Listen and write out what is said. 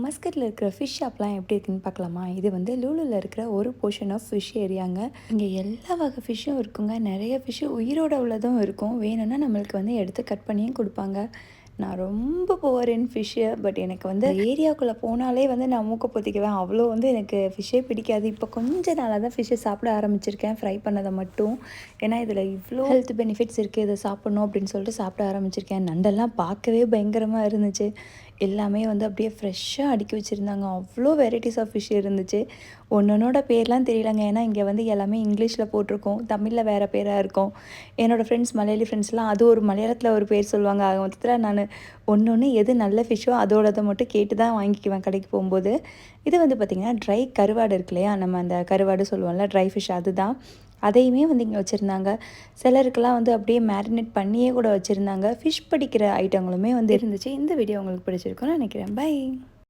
மஸ்கட்டில் இருக்கிற ஃபிஷ் ஷாப்லாம் எப்படி இருக்குன்னு பார்க்கலாமா? இது வந்து லூலுவில் இருக்கிற ஒரு போர்ஷன் ஆஃப் ஃபிஷ் ஏரியாங்க. இங்கே எல்லா வகை ஃபிஷ்ஷும் இருக்குங்க. நிறைய ஃபிஷ்ஷு உயிரோட உள்ளதும் இருக்கும். வேணும்னா நம்மளுக்கு வந்து எடுத்து கட் பண்ணியும் கொடுப்பாங்க. நான் ரொம்ப புவர் இன் ஃபிஷ்ஷு. பட் எனக்கு வந்து ஏரியாவுக்குள்ளே போனாலே வந்து நான் மூக்க பொத்திக்குவேன். அவ்வளோ வந்து எனக்கு ஃபிஷ்ஷே பிடிக்காது. இப்போ கொஞ்ச நாளாக தான் ஃபிஷ்ஷை சாப்பிட ஆரம்பிச்சிருக்கேன், ஃப்ரை பண்ணதை மட்டும். ஏன்னா இதில் இவ்வளோ ஹெல்த் பெனிஃபிட்ஸ் இருக்குது, இதை சாப்பிட்ணும் அப்படின்னு சொல்லிட்டு சாப்பிட ஆரம்பிச்சிருக்கேன். நண்டெல்லாம் பார்க்கவே பயங்கரமாக இருந்துச்சு. எல்லாமே வந்து அப்படியே ஃப்ரெஷ்ஷாக அடுக்கி வச்சுருந்தாங்க. அவ்வளோ வெரைட்டிஸ் ஆஃப் ஃபிஷ் இருந்துச்சு. ஒன்னொன்னோட பேர்லாம் தெரியலங்க. ஏன்னா இங்கே வந்து எல்லாமே இங்கிலீஷில் போட்டிருக்கோம், தமிழில் வேறு பேராக இருக்கும். என்னோடய ஃப்ரெண்ட்ஸ் மலையாளி ஃப்ரெண்ட்ஸ்லாம் அது ஒரு மலையாளத்தில் ஒரு பேர் சொல்லுவாங்க. அது மொத்தத்தில் நான் ஒன்று எது நல்ல ஃபிஷ்ஷோ அதோடதை மட்டும் கேட்டு தான் வாங்கிக்குவேன் கடைக்கு போகும்போது. இது வந்து பார்த்திங்கன்னா ட்ரை கருவாடு இருக்கு இல்லையா, நம்ம அந்த கருவாடு சொல்லுவோம்ல, ட்ரை ஃபிஷ், அதுதான். அதையுமே வந்து இங்கே வச்சுருந்தாங்க. சிலருக்கெல்லாம் வந்து அப்படியே மேரினேட் பண்ணியே கூட வச்சுருந்தாங்க. ஃபிஷ் பிடிக்கிற ஐட்டங்களுமே வந்து இருந்துச்சு. இந்த வீடியோ உங்களுக்கு பிடிச்சிருக்குன்னு நினைக்கிறேன். பை.